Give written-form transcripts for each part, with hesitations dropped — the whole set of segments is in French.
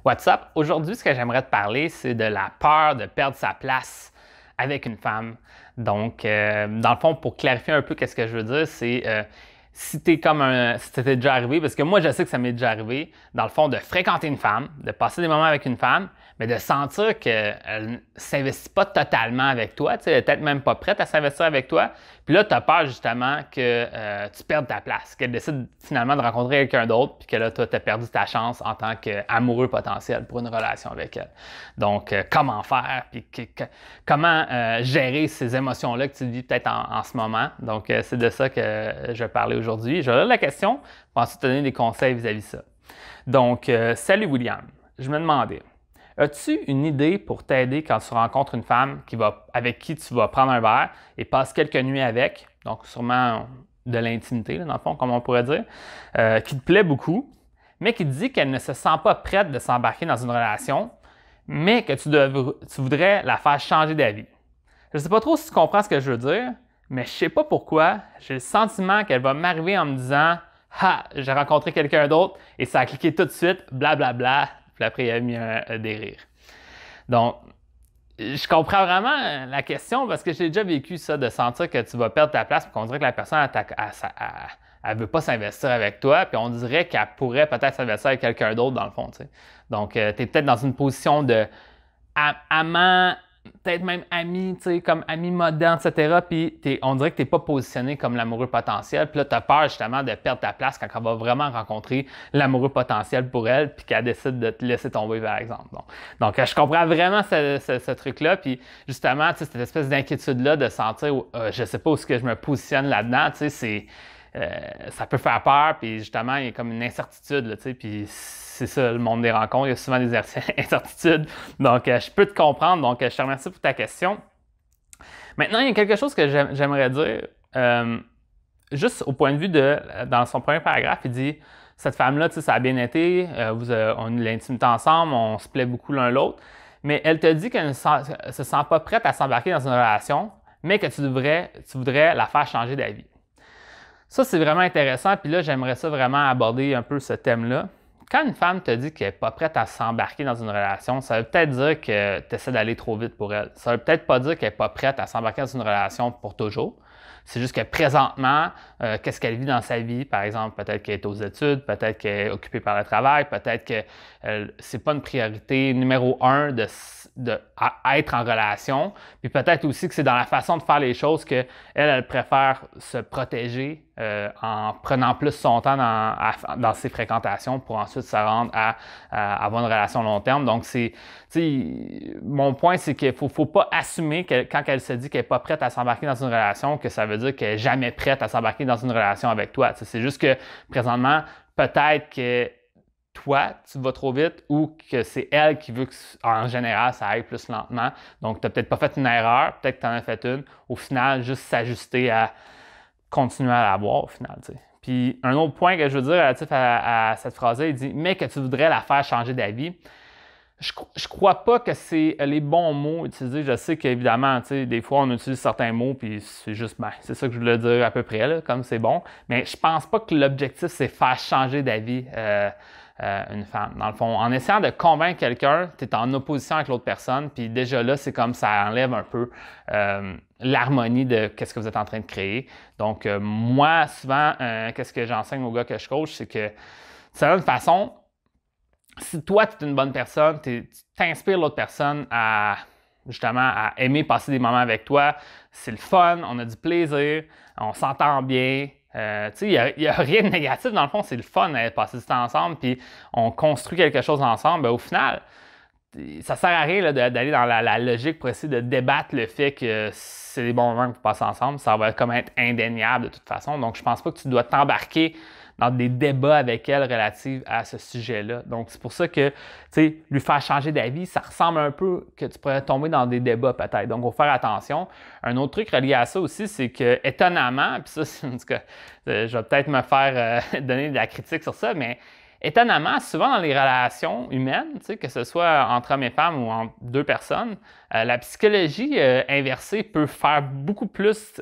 What's up? Aujourd'hui, ce que j'aimerais te parler, c'est de la peur de perdre sa place avec une femme. Donc, dans le fond, pour clarifier un peu qu'est-ce que je veux dire, c'est si t'es comme si t'étais déjà arrivé, parce que moi, je sais que ça m'est déjà arrivé, dans le fond, de fréquenter une femme, de passer des moments avec une femme, mais de sentir qu'elle ne s'investit pas totalement avec toi, tu sais, elle n'est peut-être même pas prête à s'investir avec toi. Puis là, tu as peur justement que tu perdes ta place, qu'elle décide finalement de rencontrer quelqu'un d'autre, puis que là, toi, tu as perdu ta chance en tant qu'amoureux potentiel pour une relation avec elle. Donc, comment faire, puis comment gérer ces émotions-là que tu vis peut-être en ce moment. Donc, c'est de ça que je vais parler aujourd'hui. Je vais lire la question, pour ensuite te donner des conseils vis-à-vis de ça. Donc, salut William. Je me demandais, as-tu une idée pour t'aider quand tu rencontres une femme avec qui tu vas prendre un verre et passes quelques nuits avec, donc sûrement de l'intimité, dans le fond, comme on pourrait dire, qui te plaît beaucoup, mais qui te dit qu'elle ne se sent pas prête de s'embarquer dans une relation, mais que tu voudrais la faire changer d'avis? Je ne sais pas trop si tu comprends ce que je veux dire, mais je ne sais pas pourquoi, j'ai le sentiment qu'elle va m'arriver en me disant « Ah, j'ai rencontré quelqu'un d'autre et ça a cliqué tout de suite, blablabla. Bla, bla. » Puis après, il a mis des rires. Donc, je comprends vraiment la question parce que j'ai déjà vécu ça, de sentir que tu vas perdre ta place et qu'on dirait que la personne, elle veut pas s'investir avec toi, puis on dirait qu'elle pourrait peut-être s'investir avec quelqu'un d'autre dans le fond. Tu sais. Donc, tu es peut-être dans une position de amant, peut-être même ami, tu sais, comme ami moderne, etc. Puis on dirait que tu n'es pas positionné comme l'amoureux potentiel. Puis là, tu as peur justement de perdre ta place quand elle va vraiment rencontrer l'amoureux potentiel pour elle, puis qu'elle décide de te laisser tomber, par exemple. Donc je comprends vraiment ce truc-là. Puis justement, tu sais, cette espèce d'inquiétude-là de sentir, je ne sais pas où est-ce que je me positionne là-dedans, tu sais, ça peut faire peur, puis justement, il y a comme une incertitude, là, tu sais, puis c'est ça, le monde des rencontres, il y a souvent des incertitudes. Donc, je peux te comprendre, donc je te remercie pour ta question. Maintenant, il y a quelque chose que j'aimerais dire, juste au point de vue dans son premier paragraphe, il dit, cette femme-là, tu sais, ça a bien été, on a eu l'intimité ensemble, on se plaît beaucoup l'un l'autre, mais elle te dit qu'elle ne se sent pas prête à s'embarquer dans une relation, mais que tu voudrais la faire changer d'avis. Ça, c'est vraiment intéressant. Puis là, j'aimerais ça vraiment aborder un peu ce thème-là. Quand une femme te dit qu'elle n'est pas prête à s'embarquer dans une relation, ça veut peut-être dire que tu essaies d'aller trop vite pour elle. Ça veut peut-être pas dire qu'elle n'est pas prête à s'embarquer dans une relation pour toujours. C'est juste que présentement, qu'est-ce qu'elle vit dans sa vie? Par exemple, peut-être qu'elle est aux études, peut-être qu'elle est occupée par le travail, peut-être que c'est pas une priorité numéro un à être en relation. Puis peut-être aussi que c'est dans la façon de faire les choses qu'elle préfère se protéger en prenant plus son temps dans ses fréquentations pour ensuite se rendre à avoir une relation long terme. Donc, mon point, c'est qu'il ne faut pas assumer que quand elle se dit qu'elle n'est pas prête à s'embarquer dans une relation, que ça veut dire qu'elle n'est jamais prête à s'embarquer dans une relation avec toi. C'est juste que présentement, peut-être que toi, tu vas trop vite ou que c'est elle qui veut qu'en général, ça aille plus lentement. Donc, tu n'as peut-être pas fait une erreur, peut-être que tu en as fait une. Au final, juste s'ajuster à continuer à l'avoir au final. T'sais. Puis, un autre point que je veux dire relatif à cette phrase-là, il dit « mais que tu voudrais la faire changer d'avis ». Je crois pas que c'est les bons mots utilisés. Je sais qu'évidemment, des fois, on utilise certains mots, puis c'est juste, c'est ça que je voulais dire à peu près, là, comme c'est bon. Mais je pense pas que l'objectif, c'est faire changer d'avis une femme. Dans le fond, en essayant de convaincre quelqu'un, tu es en opposition avec l'autre personne, puis déjà là, c'est comme ça enlève un peu l'harmonie de qu'est-ce que vous êtes en train de créer. Donc, moi, souvent, qu'est-ce que j'enseigne aux gars que je coach, c'est que c'est une façon. Si toi, tu es une bonne personne, tu t'inspires l'autre personne justement à aimer passer des moments avec toi, c'est le fun, on a du plaisir, on s'entend bien. Il n'y a rien de négatif dans le fond, c'est le fun de passer du temps ensemble, puis on construit quelque chose ensemble. Bien, au final, ça ne sert à rien d'aller dans la logique pour essayer de débattre le fait que c'est des bons moments que vous passez ensemble. Ça va comme être indéniable de toute façon. Donc, je ne pense pas que tu dois t'embarquer dans des débats avec elle relatifs à ce sujet-là. Donc, c'est pour ça que, tu sais, lui faire changer d'avis, ça ressemble un peu que tu pourrais tomber dans des débats peut-être. Donc, il faut faire attention. Un autre truc relié à ça aussi, c'est que, étonnamment, puis ça, en tout cas, je vais peut-être me faire donner de la critique sur ça, mais étonnamment, souvent dans les relations humaines, que ce soit entre hommes et femmes ou entre deux personnes, la psychologie inversée peut faire beaucoup plus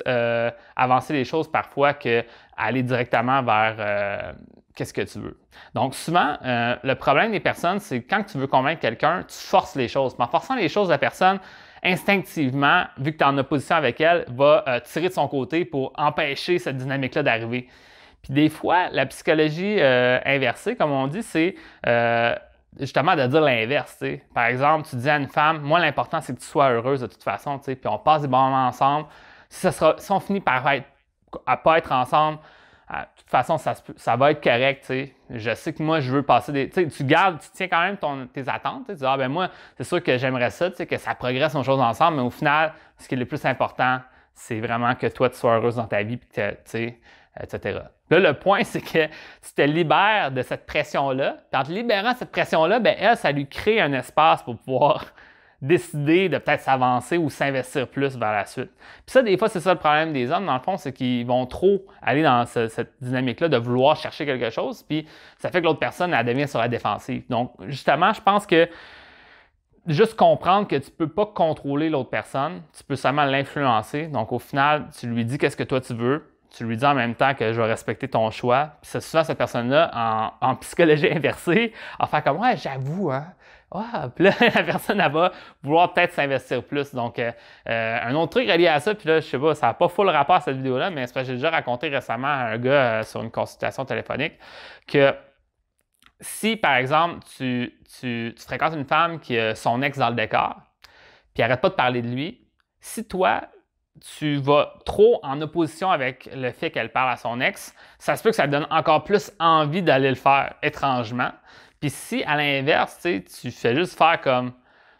avancer les choses parfois qu'aller directement vers qu'est-ce que tu veux. Donc, souvent, le problème des personnes, c'est quand tu veux convaincre quelqu'un, tu forces les choses. Mais en forçant les choses, la personne, instinctivement, vu que tu es en opposition avec elle, va tirer de son côté pour empêcher cette dynamique-là d'arriver. Puis des fois, la psychologie inversée, comme on dit, c'est justement de dire l'inverse. T'sais. Par exemple, tu dis à une femme, moi, l'important, c'est que tu sois heureuse de toute façon, puis on passe des bons moments ensemble. Si on finit par à pas être ensemble, de toute façon, ça va être correct. T'sais. Je sais que moi, je veux passer des. Tu tiens quand même tes attentes. Tu dis, ah ben moi, c'est sûr que j'aimerais ça, que ça progresse nos choses ensemble, mais au final, ce qui est le plus important, c'est vraiment que toi, tu sois heureuse dans ta vie, etc. Là, le point, c'est que tu te libères de cette pression-là. Puis en te libérant de cette pression-là, ben elle, ça lui crée un espace pour pouvoir décider de peut-être s'avancer ou s'investir plus vers la suite. Puis ça, des fois, c'est ça le problème des hommes, dans le fond, c'est qu'ils vont trop aller dans cette dynamique-là de vouloir chercher quelque chose, puis ça fait que l'autre personne, elle devient sur la défensive. Donc, justement, je pense que juste comprendre que tu ne peux pas contrôler l'autre personne, tu peux seulement l'influencer. Donc, au final, tu lui dis qu'est-ce que toi tu veux, tu lui dis en même temps que je vais respecter ton choix. Puis c'est souvent cette personne-là, en psychologie inversée, en faire comme « Ouais, j'avoue, hein? » Puis là, la personne, elle va vouloir peut-être s'investir plus. Donc, un autre truc relié à ça, puis là, je sais pas, ça n'a pas full rapport à cette vidéo-là, mais c'est parce que j'ai déjà raconté récemment à un gars sur une consultation téléphonique que si, par exemple, tu fréquentes une femme qui a son ex dans le décor, puis elle n'arrête pas de parler de lui, si toi, tu vas trop en opposition avec le fait qu'elle parle à son ex, ça se peut que ça te donne encore plus envie d'aller le faire étrangement. Puis si, à l'inverse, tu fais juste faire comme, de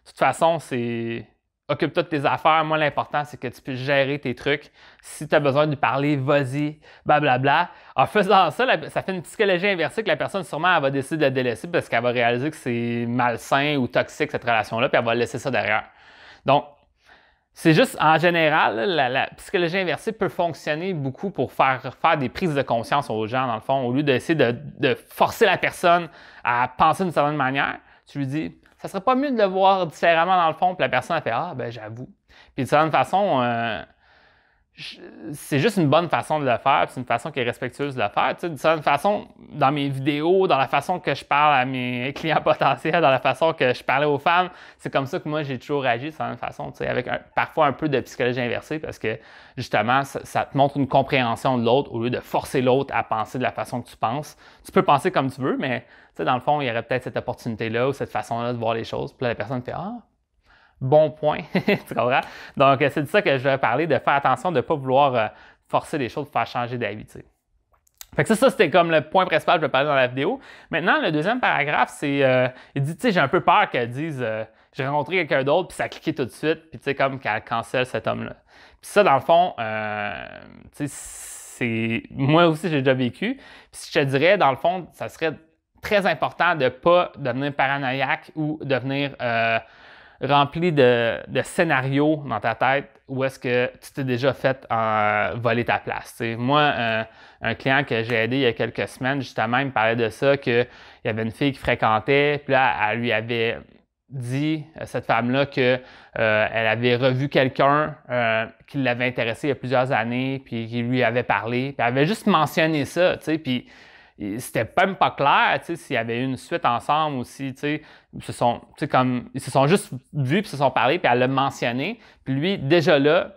toute façon, c'est occupe-toi de tes affaires, moi l'important c'est que tu puisses gérer tes trucs. Si tu as besoin de lui parler, vas-y, blablabla. En faisant ça, ça fait une psychologie inversée que la personne sûrement elle va décider de la délaisser parce qu'elle va réaliser que c'est malsain ou toxique cette relation-là, puis elle va laisser ça derrière. Donc, c'est juste, en général, la psychologie inversée peut fonctionner beaucoup pour faire des prises de conscience aux gens, dans le fond. Au lieu d'essayer de forcer la personne à penser d'une certaine manière, tu lui dis, ça serait pas mieux de le voir différemment dans le fond, puis la personne a fait, ah, ben j'avoue. Puis de certaine façon, c'est juste une bonne façon de le faire, c'est une façon qui est respectueuse de le faire. Tu sais, de certaine façon, dans mes vidéos, dans la façon que je parle à mes clients potentiels, dans la façon que je parlais aux femmes, c'est comme ça que moi j'ai toujours agi de certaine façon, tu sais, avec parfois un peu de psychologie inversée parce que justement, ça te montre une compréhension de l'autre au lieu de forcer l'autre à penser de la façon que tu penses. Tu peux penser comme tu veux, mais tu sais, dans le fond, il y aurait peut-être cette opportunité-là ou cette façon-là de voir les choses. Puis là, la personne fait ah, bon point, tu comprends? Donc, c'est de ça que je vais parler, de faire attention de ne pas vouloir forcer les choses pour faire changer d'avis, tu sais. Fait que ça c'était comme le point principal que je vais parler dans la vidéo. Maintenant, le deuxième paragraphe, c'est, il dit, tu sais, j'ai un peu peur qu'elle dise, j'ai rencontré quelqu'un d'autre, puis ça a cliqué tout de suite, puis tu sais, comme qu'elle cancelle cet homme-là. Puis ça, dans le fond, tu sais, c'est, moi aussi, j'ai déjà vécu. Puis je te dirais, dans le fond, ça serait très important de ne pas devenir paranoïaque ou devenir rempli de scénarios dans ta tête où est-ce que tu t'es déjà fait voler ta place. T'sais. Moi, un client que j'ai aidé il y a quelques semaines, justement, il me parlait de ça, qu'il y avait une fille qui fréquentait, puis là, elle lui avait dit, cette femme-là, qu'elle avait revu quelqu'un qui l'avait intéressé il y a plusieurs années, puis qui lui avait parlé, puis elle avait juste mentionné ça, tu sais, puis c'était même pas clair s'il y avait eu une suite ensemble ou si ils se sont juste vus puis se sont parlé puis elle l'a mentionné. Puis lui, déjà là,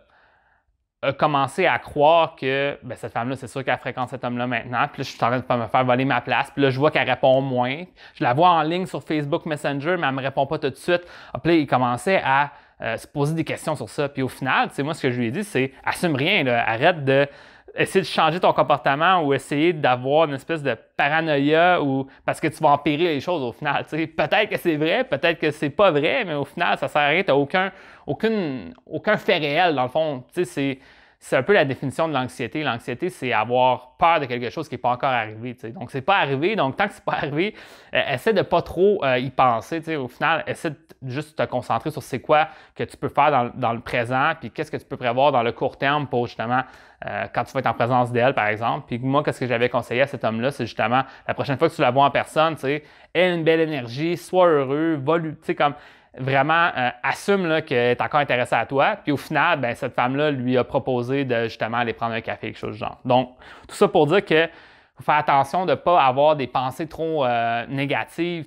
a commencé à croire que ben, cette femme-là, c'est sûr qu'elle fréquente cet homme-là maintenant. Puis là, je suis en train de me faire voler ma place. Puis là, je vois qu'elle répond moins. Je la vois en ligne sur Facebook Messenger, mais elle me répond pas tout de suite. Puis là, il commençait à se poser des questions sur ça. Puis au final, moi, ce que je lui ai dit, c'est assume rien, là. Arrête de essayer de changer ton comportement ou essayer d'avoir une espèce de paranoïa ou parce que tu vas empirer les choses au final. Peut-être que c'est vrai, peut-être que c'est pas vrai, mais au final, ça sert à rien. Tu n'as aucun fait réel, dans le fond. C'est un peu la définition de l'anxiété. L'anxiété, c'est avoir peur de quelque chose qui n'est pas encore arrivé. T'sais. Donc, c'est pas arrivé. Donc, tant que c'est pas arrivé, essaie de pas trop y penser. T'sais. Au final, essaie de juste te concentrer sur c'est quoi que tu peux faire dans le présent, puis qu'est-ce que tu peux prévoir dans le court terme pour justement quand tu vas être en présence d'elle, par exemple. Puis moi, qu'est-ce que j'avais conseillé à cet homme-là, c'est justement la prochaine fois que tu la vois en personne, aie une belle énergie, sois heureux, va lui, comme vraiment assume qu'elle est encore intéressée à toi. Puis au final, ben, cette femme-là lui a proposé de justement aller prendre un café, quelque chose du genre. Donc, tout ça pour dire que faut faire attention de ne pas avoir des pensées trop négatives,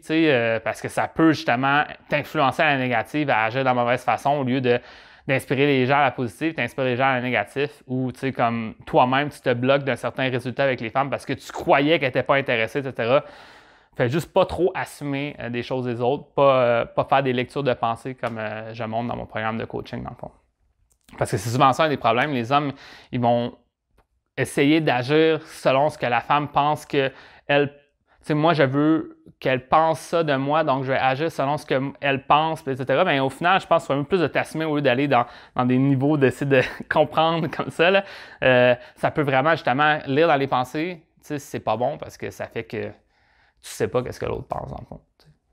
parce que ça peut justement t'influencer à la négative, à agir de la mauvaise façon au lieu d'inspirer les gens à la positive, t'inspirer les gens à la négative, ou comme toi-même, tu te bloques d'un certain résultat avec les femmes parce que tu croyais qu'elles n'étaient pas intéressées, etc. Fait juste pas trop assumer des choses des autres, pas faire des lectures de pensée comme je montre dans mon programme de coaching, dans le fond. Parce que c'est souvent ça un des problèmes. Les hommes, ils vont essayer d'agir selon ce que la femme pense qu'elle. Tu sais, moi, je veux qu'elle pense ça de moi, donc je vais agir selon ce qu'elle pense, etc. Mais au final, je pense qu'il faut même plus de t'assumer au lieu d'aller dans des niveaux d'essayer de comprendre comme ça. Là. Ça peut vraiment, justement, lire dans les pensées, c'est pas bon parce que ça fait que tu sais pas ce que l'autre pense, en fond.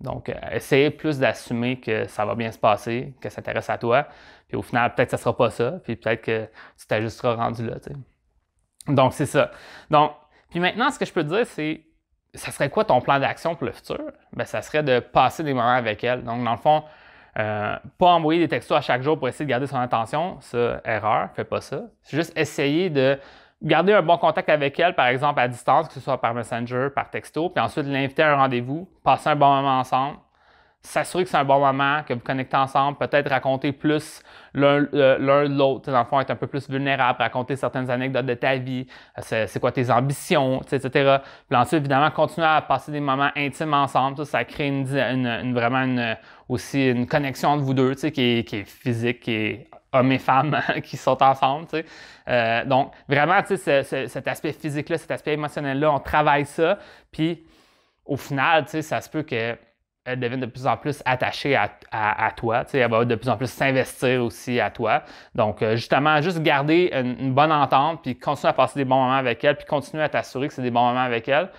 Donc, essayer plus d'assumer que ça va bien se passer, que ça t'intéresse à toi. Puis au final, peut-être que ça sera pas ça, puis peut-être que tu t'ajusteras rendu là. T'sais. Donc, c'est ça. Donc, puis maintenant, ce que je peux te dire, c'est, ça serait quoi ton plan d'action pour le futur? Bien, ça serait de passer des moments avec elle. Donc, dans le fond, pas envoyer des textos à chaque jour pour essayer de garder son attention. Ça, erreur, fais pas ça. C'est juste essayer de garder un bon contact avec elle, par exemple à distance, que ce soit par Messenger, par texto, puis ensuite l'inviter à un rendez-vous, passer un bon moment ensemble, s'assurer que c'est un bon moment, que vous connectez ensemble, peut-être raconter plus l'un de l'autre, dans le fond, être un peu plus vulnérable, raconter certaines anecdotes de ta vie, c'est quoi tes ambitions, etc. Puis ensuite, évidemment, continuer à passer des moments intimes ensemble, ça crée vraiment aussi une connexion entre vous deux, qui est physique, qui est hommes et femmes qui sont ensemble. Donc, vraiment, cet aspect physique-là, cet aspect émotionnel-là, on travaille ça. Puis, au final, ça se peut qu'elle devienne de plus en plus attachée à toi. Elle va de plus en plus s'investir aussi à toi. Donc, justement, juste garder une bonne entente, puis continuer à passer des bons moments avec elle, puis continuer à t'assurer que c'est des bons moments avec elle.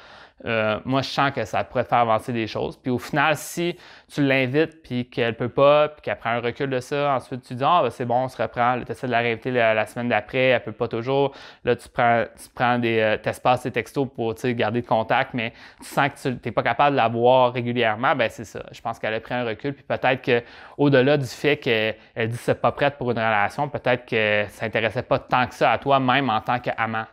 Moi, je sens que ça pourrait te faire avancer des choses. Puis au final, si tu l'invites puis qu'elle ne peut pas, puis qu'elle prend un recul de ça, ensuite tu dis « Ah, ben, c'est bon, on se reprend. » Tu essaies de la réinviter la semaine d'après, elle ne peut pas toujours. Là, tu prends t'espaces tes textos pour garder le contact, mais tu sens que tu n'es pas capable de la voir régulièrement, ben c'est ça. Je pense qu'elle a pris un recul, puis peut-être qu'au-delà du fait qu'elle dit que c'est pas prête pour une relation, peut-être que ça s'intéressait pas tant que ça à toi, même en tant qu'amant.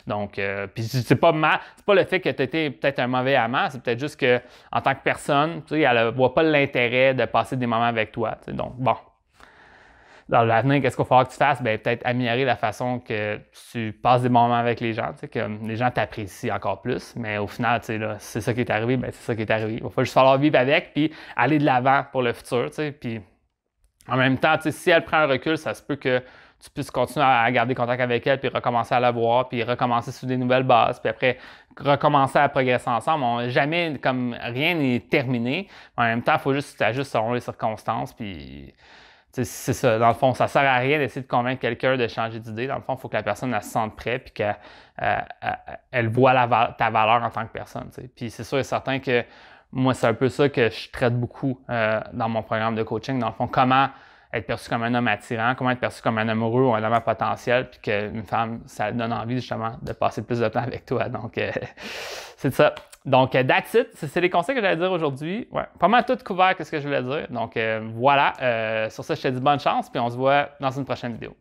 Donc, puis c'est pas le fait que tu étais peut-être un mauvais amant, c'est peut-être juste que en tant que personne, elle ne voit pas l'intérêt de passer des moments avec toi. Donc, bon. Dans l'avenir, qu'est-ce qu'il va falloir que tu fasses? Bien, peut-être améliorer la façon que tu passes des moments avec les gens, que les gens t'apprécient encore plus. Mais au final, là, c'est ça qui est arrivé, bien, c'est ça qui est arrivé. Il va juste falloir vivre avec puis aller de l'avant pour le futur. Puis en même temps, si elle prend un recul, ça se peut que tu puisses continuer à garder contact avec elle, puis recommencer à la voir, puis recommencer sur des nouvelles bases, puis après recommencer à progresser ensemble. Jamais, comme rien n'est terminé. En même temps, il faut juste que tu t'ajustes selon les circonstances, puis c'est ça. Dans le fond, ça ne sert à rien d'essayer de convaincre quelqu'un de changer d'idée. Dans le fond, il faut que la personne elle se sente prête, puis qu'elle voit ta valeur en tant que personne. T'sais. Puis c'est sûr et certain que moi, c'est un peu ça que je traite beaucoup dans mon programme de coaching. Dans le fond, comment être perçu comme un homme attirant, comment être perçu comme un amoureux ou un homme à potentiel, puis qu'une femme, ça donne envie justement de passer plus de temps avec toi. Donc, c'est ça. Donc, that's it. C'est les conseils que j'allais dire aujourd'hui. Ouais, pas mal tout couvert, qu'est-ce que je voulais dire. Donc, voilà. Sur ça, je te dis bonne chance, puis on se voit dans une prochaine vidéo.